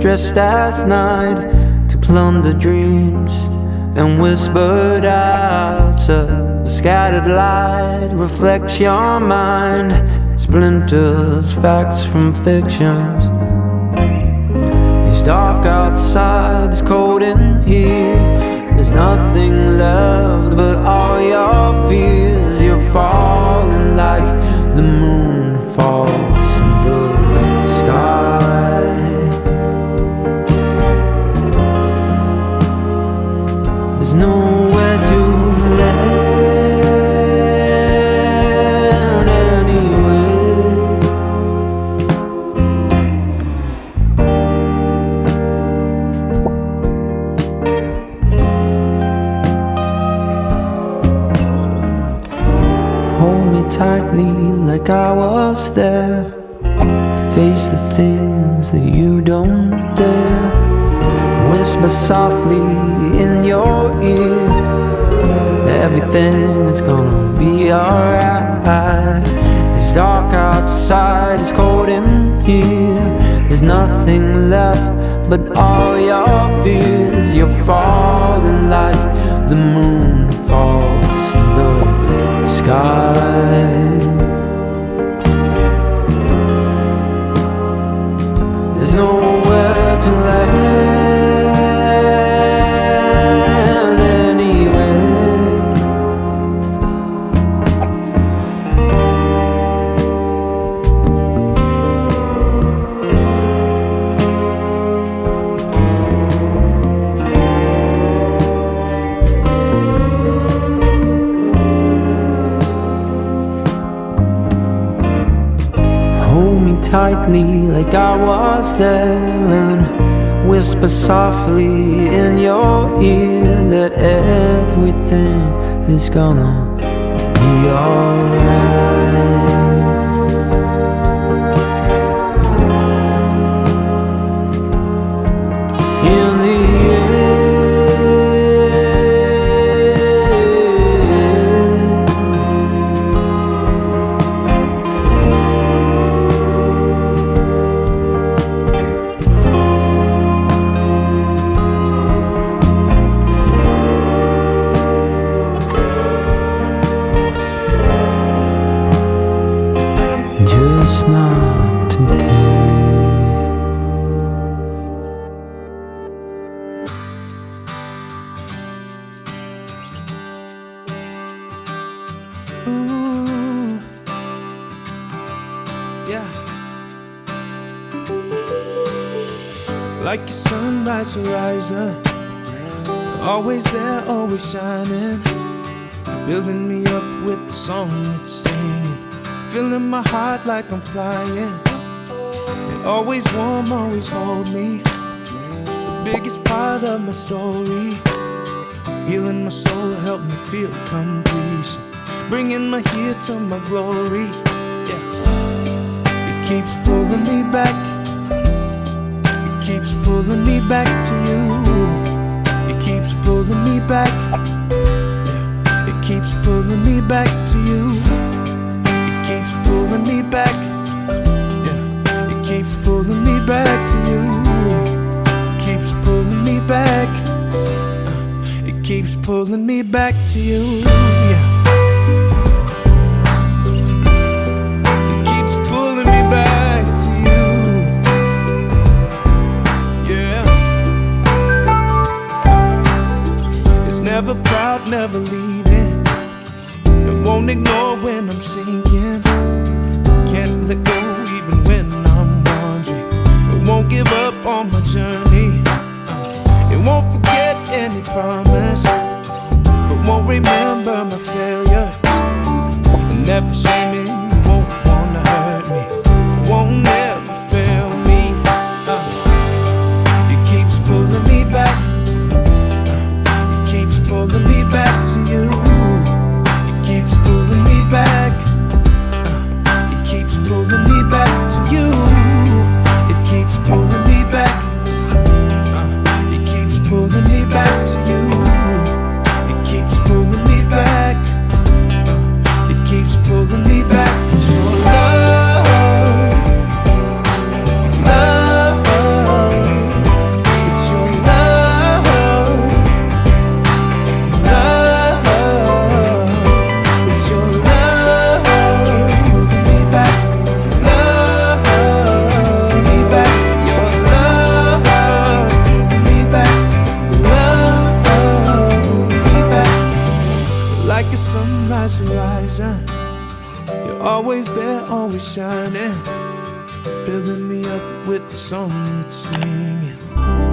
dressed as night to plunder dreams, and whispered out so the scattered light reflects your mind, splinters facts from fictions. It's dark outside, it's cold in here. There's nothing left but all your fears. You're falling like the moon falls in the sky. There's nowhere to land anyway. Hold me tightly like I was there. Face the things that you don't dare. Whisper softly in your ear, everything is gonna be alright. It's dark outside, it's cold in here. There's nothing left but all your fears. You're falling like the moon falls in the sky. There's nowhere to land anyway. Hold me tightly like I was there, and whisper softly in your ear that everything is gonna be alright. In the just not today. Ooh, yeah. Like a sunrise horizon, always there, always shining, building me up with the song it's singing, filling my heart like I'm flying. You're always warm, always hold me, the biggest part of my story. Healing my soul, help me feel completion, bringing my here to my glory. Yeah. It keeps pulling me back, it keeps pulling me back to you. It keeps pulling me back, yeah. It keeps pulling me back to you. Keeps pulling me back, yeah. It keeps pulling me back to you. Keeps pulling me back, it keeps pulling me back to you, yeah. It keeps pulling me back to you, yeah. It's never proud, never leaving. It won't ignore when I'm sinking. Can't let go even when I'm wandering. It won't give up on my journey. It won't forget any promise, but won't remember my failure. And never shame me, won't wanna hurt me, won't never fail me. It keeps pulling me back, it keeps pulling me back to you. Keeps pulling me back, it keeps pulling me back to you. It keeps pulling me back, it keeps pulling me back to you. there, always shining, building me up with the song it's singing.